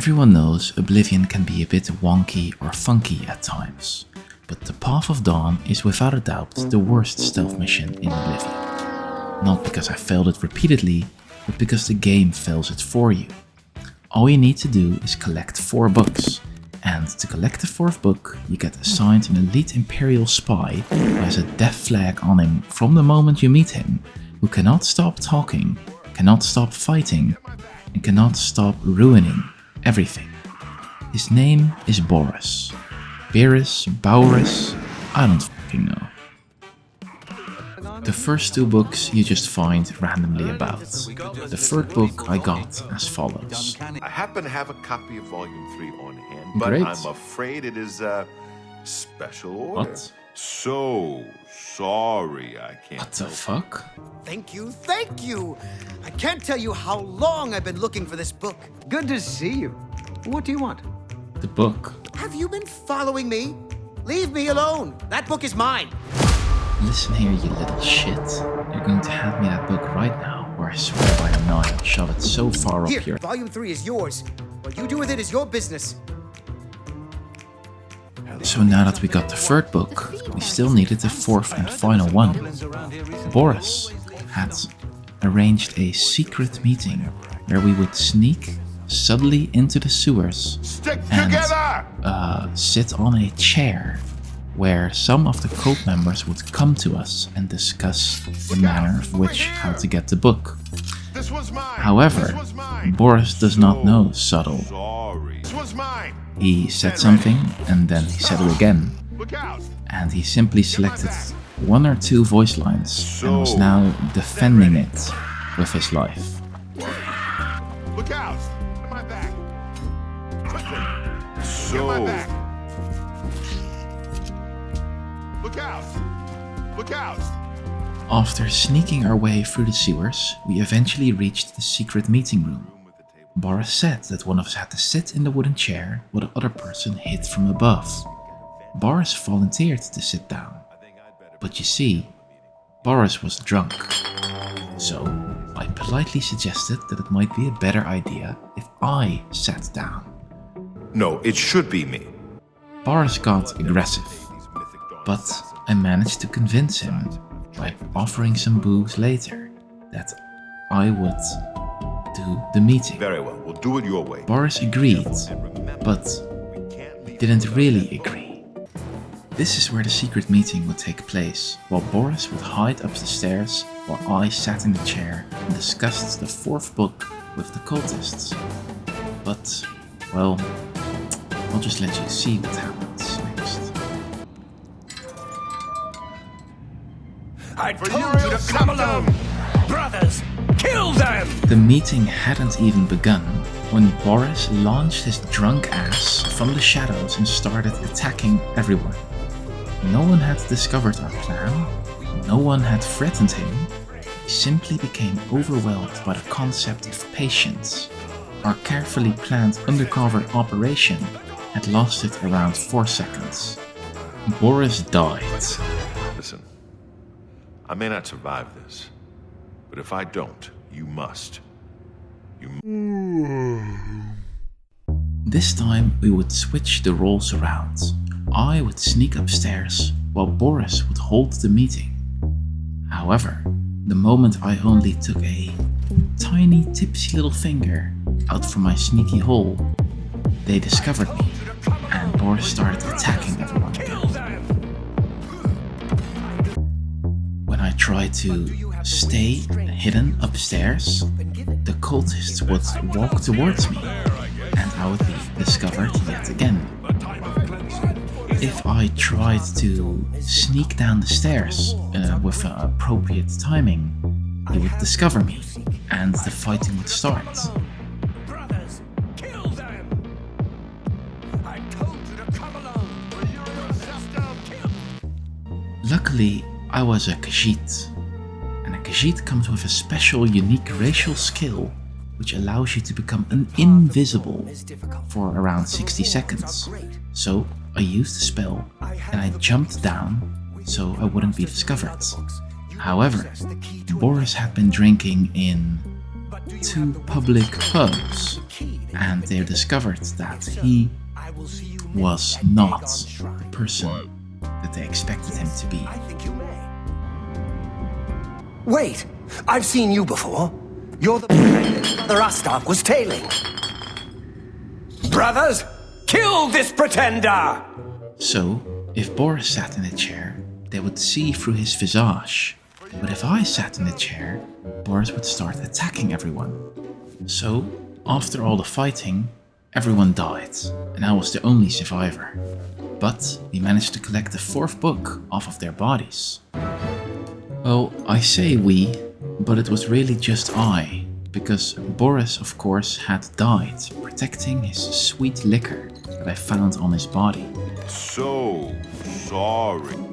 Everyone knows Oblivion can be a bit wonky or funky at times, but the Path of Dawn is without a doubt the worst stealth mission in Oblivion. Not because I failed it repeatedly, but because the game fails it for you. All you need to do is collect 4 books, and to collect the 4th book, you get assigned an elite Imperial spy who has a death flag on him from the moment you meet him, who cannot stop talking, cannot stop fighting, and cannot stop ruining everything. His name is Bearus. Bearus, I don't fucking know. The first 2 books you just find randomly about. The 3rd book I got as follows. I happen to have a copy of Volume 3 on hand, but Great. I'm afraid it is a special order. What? So sorry I can't. What the fuck? Thank you. I can't tell you how long I've been looking for this book. Good to see you. What do you want? The book. Have you been following me? Leave me alone. That book is mine. Listen here, you little shit. You're going to hand me that book right now, or I swear by the Nile, I'll shove it so far up Here, here. Volume 3 is yours. What you do with it is your business. So now that we got the 3rd book, we still needed the 4th and final one. Bearus had arranged a secret meeting where we would sneak subtly into the sewers Stick and together! sit on a chair where some of the cult members would come to us and discuss the manner of which how to get the book. This was mine. However, This was mine. Boris does not know subtle. Sorry. This was mine. He said something and then he said it again, Look out. and he simply selected 1 or 2 voice lines and was now defending it with his life. Look out. Get my back. Quickly. Get my back. Look out. Look out. After sneaking our way through the sewers, we eventually reached the secret meeting room. Boris said that one of us had to sit in the wooden chair while the other person hit from above. Boris volunteered to sit down, but you see, Boris was drunk. So I politely suggested that it might be a better idea if I sat down. No, it should be me. Boris got aggressive, but I managed to convince him by offering some booze later that I would do the meeting. Very well. We'll do it your way. Boris agreed, but didn't really agree. This is where the secret meeting would take place, while Boris would hide up the stairs while I sat in the chair and discussed the 4th book with the cultists. But, well, I'll just let you see what happens next. I told you to come along! Brothers, kill them! The meeting hadn't even begun when Boris launched his drunk ass from the shadows and started attacking everyone. No one had discovered our plan, no one had threatened him, he simply became overwhelmed by the concept of patience. Our carefully planned undercover operation had lasted around 4 seconds. Boris died. Listen, I may not survive this, but if I don't, you must. This time we would switch the roles around. I would sneak upstairs while Boris would hold the meeting. However, the moment I only took a tiny tipsy little finger out from my sneaky hole, they discovered me and Boris started attacking everyone again. When I tried to stay hidden upstairs, the cultists would walk towards me and I would be discovered yet again. If I tried to sneak down the stairs with appropriate timing, they would discover me and the fighting would start. Brothers, kill them! I told you to come along! Luckily, I was a Khajiit, and a Khajiit comes with a special unique racial skill which allows you to become invisible for around 60 seconds. So I used the spell and I jumped down so I wouldn't be discovered. However, Boris had been drinking in 2 public pubs and they discovered that he was not the person that they expected him to be. Wait, I've seen you before. You're the Brother Astark was tailing. Brothers, kill this pretender! So, if Bearus sat in a chair, they would see through his visage. But if I sat in the chair, Bearus would start attacking everyone. So, after all the fighting, everyone died, and I was the only survivor. But we managed to collect the 4th book off of their bodies. Well, I say we, but it was really just I, because Bearus of course had died protecting his sweet liquor that I found on his body. So sorry.